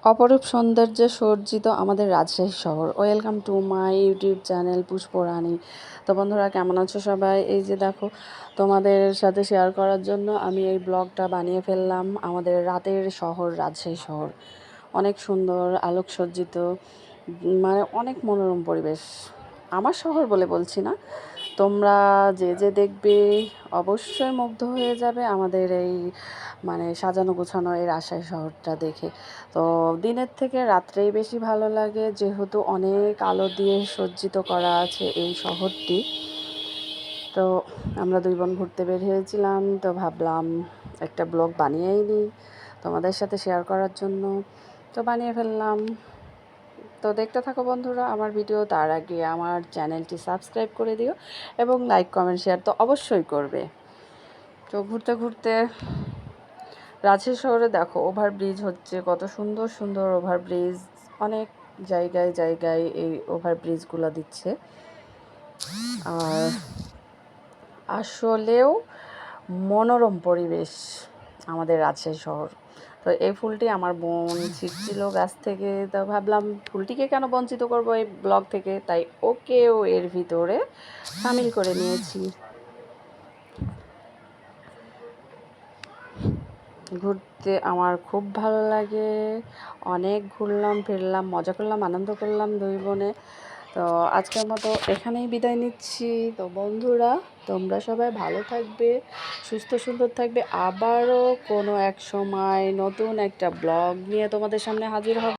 অপরূপ সৌন্দর্যে সজ্জিত আমাদের রাজশাহী শহর। Welcome to my YouTube channel Pushparani. তো বন্ধুরা, কেমন আছো সবাই? এই যে দেখো, তোমাদের সাথে শেয়ার করার জন্য আমি এই ব্লগটা বানিয়ে ফেললাম। আমাদের রাতের শহর রাজশাহী শহর অনেক সুন্দর, আলোকসজ্জিত, মানে অনেক মনোরম পরিবেশ। আমার শহর বলে বলছি না, তোমরা যে যে দেখবে অবশ্যই মুগ্ধ হয়ে যাবে আমাদের এই মানে সাজানো গোছানো এই রাজশাহী শহরটা দেখে। তো দিনের থেকে রাত্রেই বেশি ভালো লাগে, যেহেতু অনেক আলো দিয়ে সজ্জিত করা আছে এই শহরটি। তো আমরা দুই বোন ঘুরতে বের হয়েছিলাম, তো ভাবলাম একটা ব্লগ বানিয়েই নিই তোমাদের সাথে শেয়ার করার জন্য। তো বানিয়ে ফেললাম। তো দেখতে থাকো বন্ধুরা আমার ভিডিও। তার আগে আমার চ্যানেলটি সাবস্ক্রাইব করে দিও এবং লাইক কমেন্ট শেয়ার তো অবশ্যই করবে। তো ঘুরতে ঘুরতে রাজশাহী শহরে দেখো ওভারব্রিজ হচ্ছে, কত সুন্দর সুন্দর ওভারব্রিজ। অনেক জায়গায় জায়গায় এই ওভারব্রিজগুলো দিচ্ছে। আর আসলেও মনোরম পরিবেশ আমাদের রাজশাহী শহর। তো এই ফুলটি আমার বোন ছিঁড়ছিল গাছ থেকে, তো ভাবলাম ফুলটিকে কেন বঞ্চিত করব এই ব্লগ থেকে, তাই ওকেও এর ভিতরে সামিল করে নিয়েছি। ঘুরতে আমার খুব ভালো লাগে, অনেক ঘুরলাম ফিরলাম, মজা করলাম, আনন্দ করলাম দুই বোনে। তো আজকের মতো এখানেই বিদায় নিচ্ছি। তো বন্ধুরা, তোমরা সবাই ভালো থাকবে, সুস্থ সুন্দর থাকবে। আবারও কোনো এক সময় নতুন একটা ব্লগ নিয়ে তোমাদের সামনে হাজির হব।